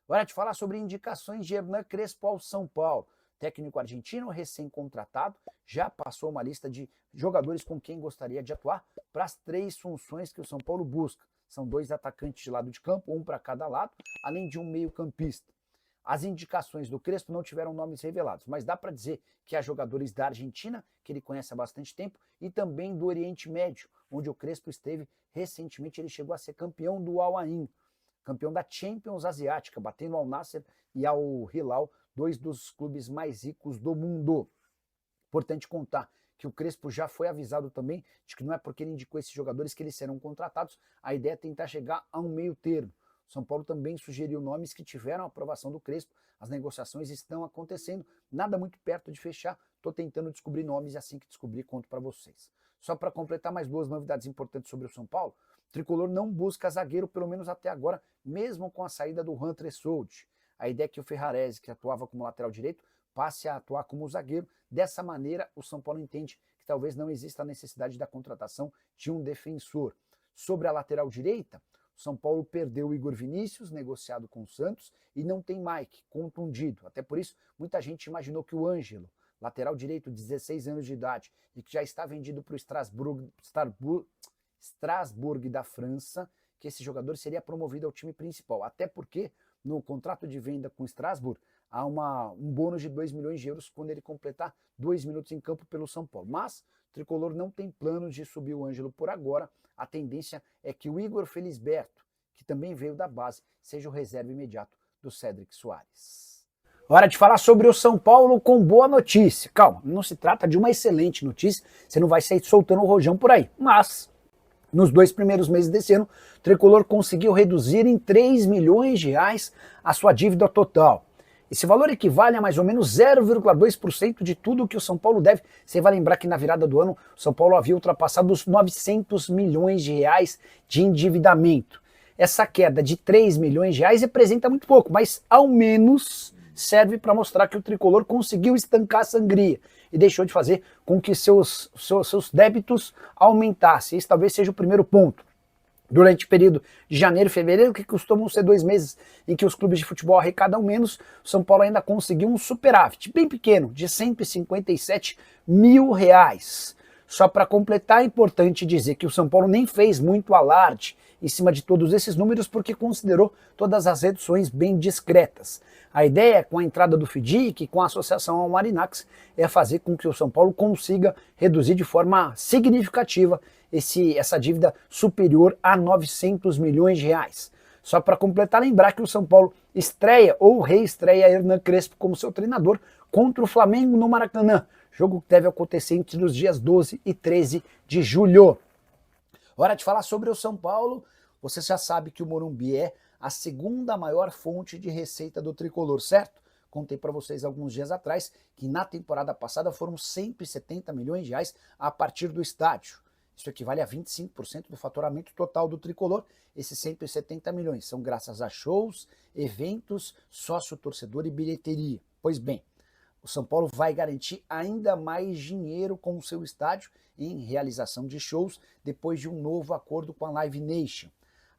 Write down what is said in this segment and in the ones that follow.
Hora de falar sobre indicações de Hernan Crespo ao São Paulo. Técnico argentino recém-contratado, já passou uma lista de jogadores com quem gostaria de atuar para as 3 funções que o São Paulo busca. São 2 atacantes de lado de campo, um para cada lado, além de um meio-campista. As indicações do Crespo não tiveram nomes revelados, mas dá para dizer que há jogadores da Argentina, que ele conhece há bastante tempo, e também do Oriente Médio, onde o Crespo esteve recentemente. Ele chegou a ser campeão do Al Ain, campeão da Champions Asiática, batendo ao Nasser e ao Hilal, 2 dos clubes mais ricos do mundo. Importante contar que o Crespo já foi avisado também de que não é porque ele indicou esses jogadores que eles serão contratados. A ideia é tentar chegar a um meio termo. São Paulo também sugeriu nomes que tiveram a aprovação do Crespo. As negociações estão acontecendo, nada muito perto de fechar. Estou tentando descobrir nomes e assim que descobrir conto para vocês. Só para completar mais 2 novidades importantes sobre o São Paulo, o Tricolor não busca zagueiro, pelo menos até agora, mesmo com a saída do Hunter Sold. A ideia é que o Ferrarese, que atuava como lateral direito, passe a atuar como zagueiro. Dessa maneira, o São Paulo entende que talvez não exista a necessidade da contratação de um defensor. Sobre a lateral direita, o São Paulo perdeu o Igor Vinícius, negociado com o Santos, e não tem Mike, contundido. Até por isso, muita gente imaginou que o Ângelo, lateral direito de 16 anos de idade, e que já está vendido para o Strasbourg da França, que esse jogador seria promovido ao time principal. Até porque, no contrato de venda com o Strasbourg, há um bônus de 2 milhões de euros quando ele completar 2 minutos em campo pelo São Paulo. Mas o Tricolor não tem planos de subir o Ângelo por agora. A tendência é que o Igor Felisberto, que também veio da base, seja o reserva imediato do Cédric Soares. Hora de falar sobre o São Paulo com boa notícia. Calma, não se trata de uma excelente notícia, você não vai sair soltando o rojão por aí. Mas, nos 2 primeiros meses desse ano, o Tricolor conseguiu reduzir em 3 milhões de reais a sua dívida total. Esse valor equivale a mais ou menos 0,2% de tudo que o São Paulo deve. Você vai lembrar que na virada do ano, o São Paulo havia ultrapassado os 900 milhões de reais de endividamento. Essa queda de 3 milhões de reais representa muito pouco, mas ao menos serve para mostrar que o Tricolor conseguiu estancar a sangria e deixou de fazer com que seus débitos aumentassem. Esse talvez seja o primeiro ponto. Durante o período de janeiro e fevereiro, que costumam ser 2 meses em que os clubes de futebol arrecadam menos, o São Paulo ainda conseguiu um superávit bem pequeno, de 157 mil reais. Só para completar, é importante dizer que o São Paulo nem fez muito alarde em cima de todos esses números, porque considerou todas as reduções bem discretas. A ideia, com a entrada do FDIC, com a associação ao Marinax, é fazer com que o São Paulo consiga reduzir de forma significativa essa dívida superior a 900 milhões de reais. Só para completar, lembrar que o São Paulo estreia ou reestreia Hernan Crespo como seu treinador contra o Flamengo no Maracanã, jogo que deve acontecer entre os dias 12 e 13 de julho. Hora de falar sobre o São Paulo. Você já sabe que o Morumbi é a segunda maior fonte de receita do Tricolor, certo? Contei para vocês alguns dias atrás que na temporada passada foram 170 milhões de reais a partir do estádio. Isso equivale a 25% do faturamento total do Tricolor. Esses 170 milhões são graças a shows, eventos, sócio-torcedor e bilheteria. Pois bem, o São Paulo vai garantir ainda mais dinheiro com o seu estádio em realização de shows depois de um novo acordo com a Live Nation,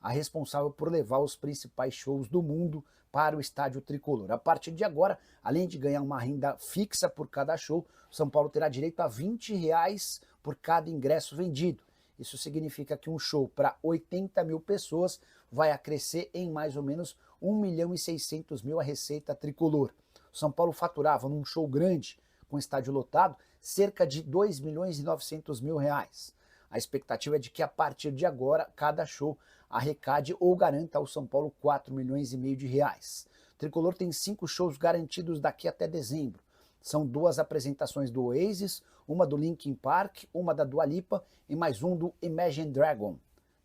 a responsável por levar os principais shows do mundo para o estádio Tricolor. A partir de agora, além de ganhar uma renda fixa por cada show, o São Paulo terá direito a R$20 por cada ingresso vendido. Isso significa que um show para 80 mil pessoas vai acrescer em mais ou menos 1.600.000 a receita Tricolor. O São Paulo faturava num show grande, com estádio lotado, cerca de 2.900.000 reais. A expectativa é de que a partir de agora, cada show arrecade ou garanta ao São Paulo 4,5 milhões de reais. O Tricolor tem 5 shows garantidos daqui até dezembro. São 2 apresentações do Oasis, uma do Linkin Park, uma da Dua Lipa e mais um do Imagine Dragon.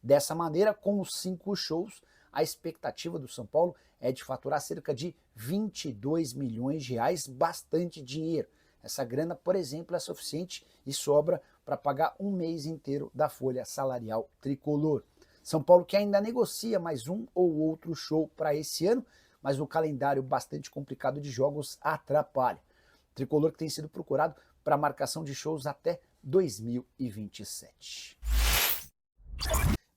Dessa maneira, com os 5 shows, a expectativa do São Paulo é de faturar cerca de 22 milhões de reais, bastante dinheiro. Essa grana, por exemplo, é suficiente e sobra para pagar um mês inteiro da folha salarial Tricolor. São Paulo que ainda negocia mais um ou outro show para esse ano, mas o calendário bastante complicado de jogos atrapalha. Tricolor que tem sido procurado para marcação de shows até 2027.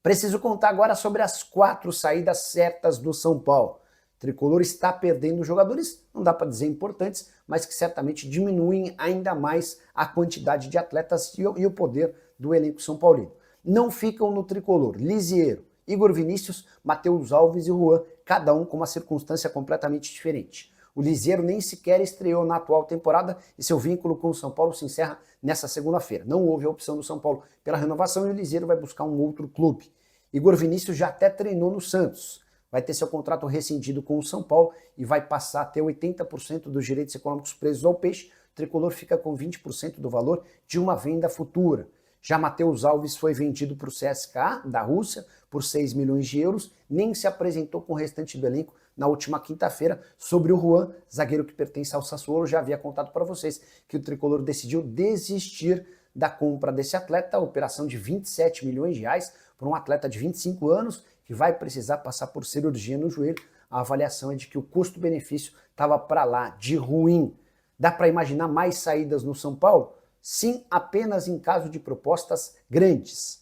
Preciso contar agora sobre as 4 saídas certas do São Paulo. Tricolor está perdendo jogadores, não dá para dizer importantes, mas que certamente diminuem ainda mais a quantidade de atletas e o poder do elenco São Paulino. Não ficam no Tricolor Lisiero, Igor Vinícius, Matheus Alves e Juan, cada um com uma circunstância completamente diferente. O Lisiero nem sequer estreou na atual temporada e seu vínculo com o São Paulo se encerra nessa segunda-feira. Não houve a opção do São Paulo pela renovação e o Lisiero vai buscar um outro clube. Igor Vinícius já até treinou no Santos. Vai ter seu contrato rescindido com o São Paulo e vai passar a ter 80% dos direitos econômicos presos ao Peixe. O Tricolor fica com 20% do valor de uma venda futura. Já Matheus Alves foi vendido para o CSKA, da Rússia, por 6 milhões de euros, nem se apresentou com o restante do elenco na última quinta-feira. Sobre o Juan, zagueiro que pertence ao Sassuolo, já havia contado para vocês que o Tricolor decidiu desistir da compra desse atleta, a operação de 27 milhões de reais, por um atleta de 25 anos, que vai precisar passar por cirurgia no joelho. A avaliação é de que o custo-benefício estava para lá de ruim. Dá para imaginar mais saídas no São Paulo? Sim, apenas em caso de propostas grandes,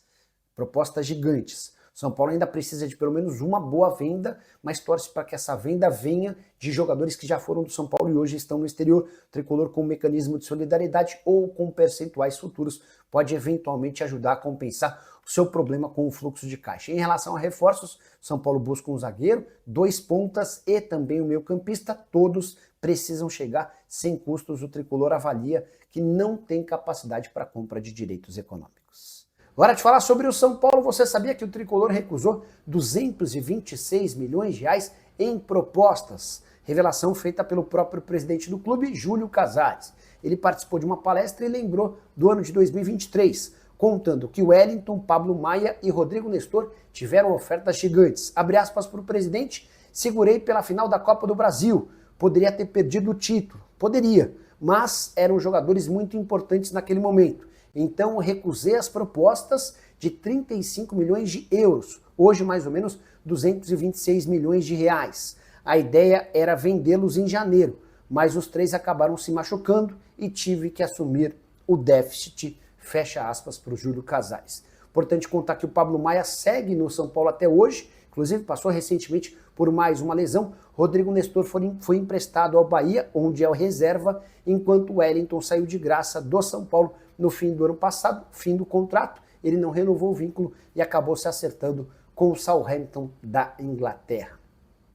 propostas gigantes. São Paulo ainda precisa de pelo menos uma boa venda, mas torce para que essa venda venha de jogadores que já foram do São Paulo e hoje estão no exterior. O Tricolor, com um mecanismo de solidariedade ou com percentuais futuros, pode eventualmente ajudar a compensar o seu problema com o fluxo de caixa. Em relação a reforços, São Paulo busca um zagueiro, 2 pontas e também um meio-campista. Todos precisam chegar sem custos. O Tricolor avalia que não tem capacidade para compra de direitos econômicos. Agora de falar sobre o São Paulo, você sabia que o Tricolor recusou 226 milhões de reais em propostas? Revelação feita pelo próprio presidente do clube, Júlio Casares. Ele participou de uma palestra e lembrou do ano de 2023, contando que Wellington, Pablo Maia e Rodrigo Nestor tiveram ofertas gigantes. Abre aspas para o presidente: segurei pela final da Copa do Brasil, poderia ter perdido o título, poderia, mas eram jogadores muito importantes naquele momento. Então recusei as propostas de 35 milhões de euros, hoje mais ou menos 226 milhões de reais. A ideia era vendê-los em janeiro, mas os 3 acabaram se machucando e tive que assumir o déficit, fecha aspas para o Júlio Casares. Importante contar que o Pablo Maia segue no São Paulo até hoje, inclusive passou recentemente por mais uma lesão. Rodrigo Nestor foi emprestado ao Bahia, onde é o reserva, enquanto o Wellington saiu de graça do São Paulo no fim do ano passado, fim do contrato. Ele não renovou o vínculo e acabou se acertando com o Southampton da Inglaterra.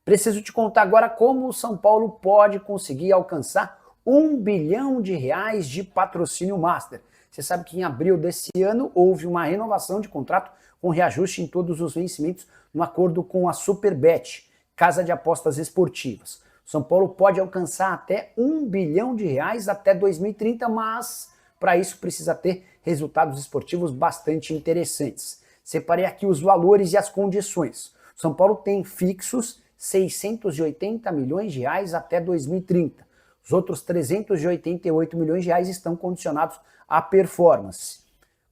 Preciso te contar agora como o São Paulo pode conseguir alcançar 1 bilhão de reais de patrocínio master. Você sabe que em abril desse ano houve uma renovação de contrato com reajuste em todos os vencimentos no acordo com a Superbet, casa de apostas esportivas. São Paulo pode alcançar até 1 bilhão de reais até 2030, mas para isso precisa ter resultados esportivos bastante interessantes. Separei aqui os valores e as condições. São Paulo tem fixos 680 milhões de reais até 2030. Os outros 388 milhões de reais estão condicionados à performance.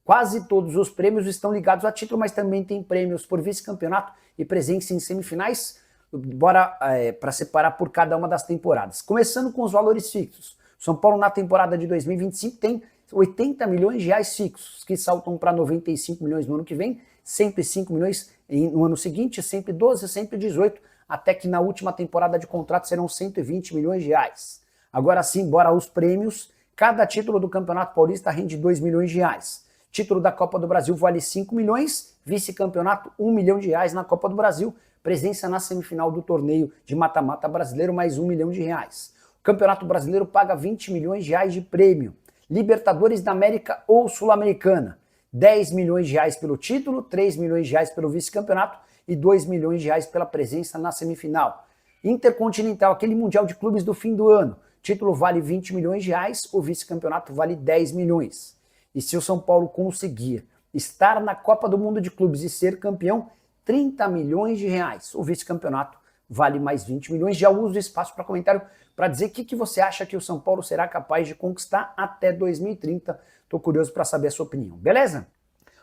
Quase todos os prêmios estão ligados a título, mas também tem prêmios por vice-campeonato e presença em semifinais. Bora para separar por cada uma das temporadas. Começando com os valores fixos. São Paulo na temporada de 2025 tem 80 milhões de reais fixos, que saltam para 95 milhões no ano que vem, sempre 5 milhões no ano seguinte, sempre 12, sempre 18, até que na última temporada de contrato serão 120 milhões de reais. Agora sim, bora aos prêmios. Cada título do Campeonato Paulista rende 2 milhões de reais. Título da Copa do Brasil vale 5 milhões, vice-campeonato 1 milhão de reais na Copa do Brasil, presença na semifinal do torneio de mata-mata brasileiro mais 1 milhão de reais. O Campeonato Brasileiro paga 20 milhões de reais de prêmio. Libertadores da América ou Sul-Americana, 10 milhões de reais pelo título, 3 milhões de reais pelo vice-campeonato e 2 milhões de reais pela presença na semifinal. Intercontinental, aquele Mundial de Clubes do fim do ano, título vale 20 milhões de reais, o vice-campeonato vale 10 milhões. E se o São Paulo conseguir estar na Copa do Mundo de Clubes e ser campeão, 30 milhões de reais. O vice-campeonato vale mais 20 milhões. Já uso o espaço para comentário para dizer o que você acha que o São Paulo será capaz de conquistar até 2030. Estou curioso para saber a sua opinião, beleza?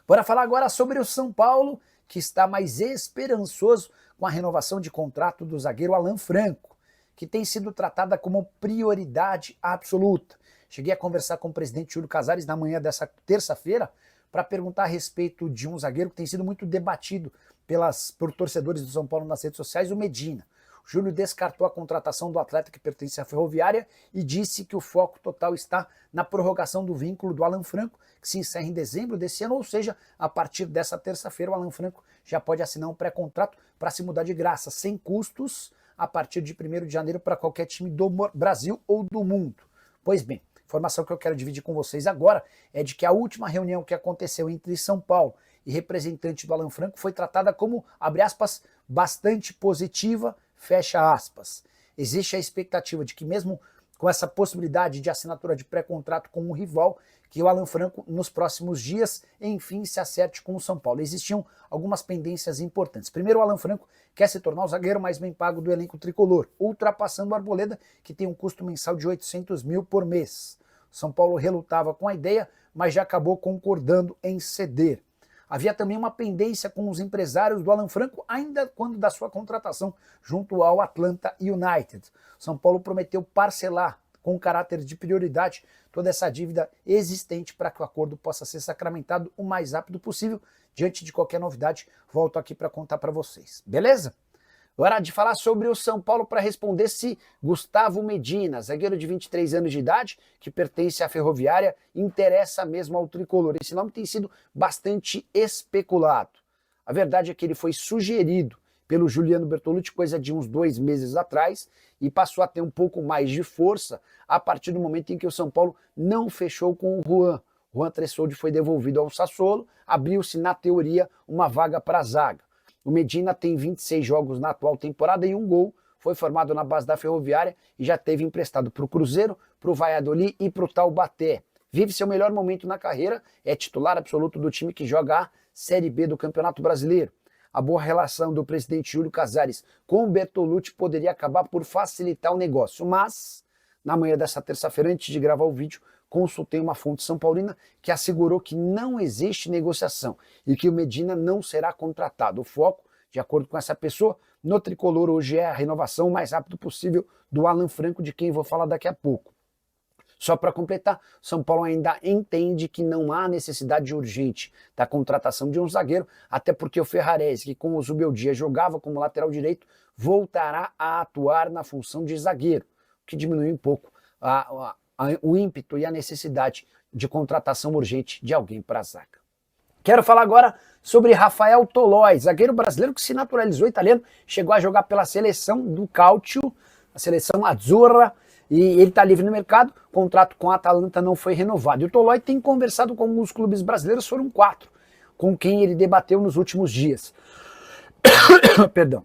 Bora falar agora sobre o São Paulo, que está mais esperançoso com a renovação de contrato do zagueiro Alan Franco, que tem sido tratada como prioridade absoluta. Cheguei a conversar com o presidente Júlio Casares na manhã dessa terça-feira para perguntar a respeito de um zagueiro que tem sido muito debatido por torcedores do São Paulo nas redes sociais, o Medina. O Júlio descartou a contratação do atleta que pertence à Ferroviária e disse que o foco total está na prorrogação do vínculo do Alan Franco, que se encerra em dezembro desse ano, ou seja, a partir dessa terça-feira o Alan Franco já pode assinar um pré-contrato para se mudar de graça, sem custos, a partir de 1º de janeiro para qualquer time do Brasil ou do mundo. Pois bem, a informação que eu quero dividir com vocês agora é de que a última reunião que aconteceu entre São Paulo e representante do Alan Franco foi tratada como, abre aspas, bastante positiva, fecha aspas. Existe a expectativa de que mesmo com essa possibilidade de assinatura de pré-contrato com um rival, que o Alan Franco nos próximos dias, enfim, se acerte com o São Paulo. Existiam algumas pendências importantes. Primeiro, o Alan Franco quer se tornar o zagueiro mais bem pago do elenco tricolor, ultrapassando o Arboleda, que tem um custo mensal de 800 mil por mês. São Paulo relutava com a ideia, mas já acabou concordando em ceder. Havia também uma pendência com os empresários do Alan Franco, ainda quando da sua contratação junto ao Atlanta United. São Paulo prometeu parcelar com caráter de prioridade toda essa dívida existente para que o acordo possa ser sacramentado o mais rápido possível. Diante de qualquer novidade, volto aqui para contar para vocês. Beleza? Hora de falar sobre o São Paulo para responder se Gustavo Medina, zagueiro de 23 anos de idade, que pertence à Ferroviária, interessa mesmo ao tricolor. Esse nome tem sido bastante especulado. A verdade é que ele foi sugerido pelo Juliano Bertolucci coisa de uns 2 meses atrás e passou a ter um pouco mais de força a partir do momento em que o São Paulo não fechou com o Juan. Juan Tressoldi foi devolvido ao Sassuolo, abriu-se na teoria uma vaga para a zaga. O Medina tem 26 jogos na atual temporada e 1 gol, foi formado na base da Ferroviária e já teve emprestado para o Cruzeiro, para o Valladolid e para o Taubaté. Vive seu melhor momento na carreira, é titular absoluto do time que joga a Série B do Campeonato Brasileiro. A boa relação do presidente Júlio Casares com o Bertolucci poderia acabar por facilitar o negócio, mas na manhã dessa terça-feira, antes de gravar o vídeo, consultei uma fonte são paulina que assegurou que não existe negociação e que o Medina não será contratado. O foco, de acordo com essa pessoa, no tricolor hoje é a renovação o mais rápido possível do Alan Franco, de quem vou falar daqui a pouco. Só para completar, São Paulo ainda entende que não há necessidade urgente da contratação de um zagueiro, até porque o Ferrarese, que com o Zubeldia jogava como lateral direito, voltará a atuar na função de zagueiro, o que diminui um pouco o ímpeto e a necessidade de contratação urgente de alguém para a zaga. Quero falar agora sobre Rafael Tolói, zagueiro brasileiro que se naturalizou italiano, chegou a jogar pela seleção do Calcio, a seleção Azzurra, e ele está livre no mercado, o contrato com a Atalanta não foi renovado. E o Tolói tem conversado com alguns clubes brasileiros, foram 4, com quem ele debateu nos últimos dias. Perdão.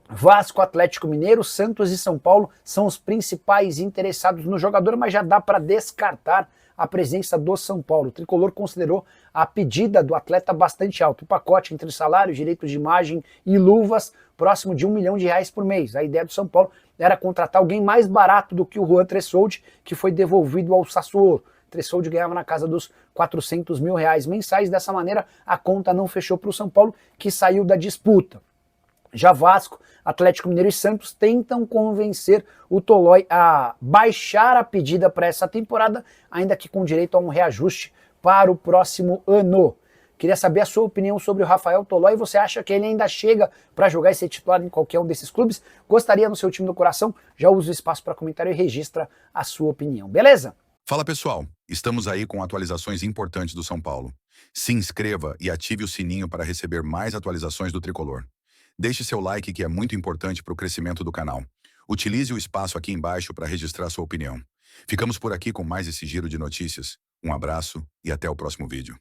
Vasco, Atlético Mineiro, Santos e São Paulo são os principais interessados no jogador, mas já dá para descartar a presença do São Paulo. O tricolor considerou a pedida do atleta bastante alta. O pacote entre salários, direitos de imagem e luvas, próximo de R$1 milhão por mês. A ideia do São Paulo era contratar alguém mais barato do que o Juan Tressoldi, que foi devolvido ao Sassuolo. Tressoldi ganhava na casa dos R$400 mil mensais. Dessa maneira, a conta não fechou para o São Paulo, que saiu da disputa. Já Vasco, Atlético Mineiro e Santos tentam convencer o Tolói a baixar a pedida para essa temporada, ainda que com direito a um reajuste para o próximo ano. Queria saber a sua opinião sobre o Rafael Tolói. Você acha que ele ainda chega para jogar e ser titular em qualquer um desses clubes? Gostaria no seu time do coração? Já usa o espaço para comentário e registra a sua opinião, beleza? Fala pessoal, estamos aí com atualizações importantes do São Paulo. Se inscreva e ative o sininho para receber mais atualizações do Tricolor. Deixe seu like, que é muito importante para o crescimento do canal. Utilize o espaço aqui embaixo para registrar sua opinião. Ficamos por aqui com mais esse giro de notícias. Um abraço e até o próximo vídeo.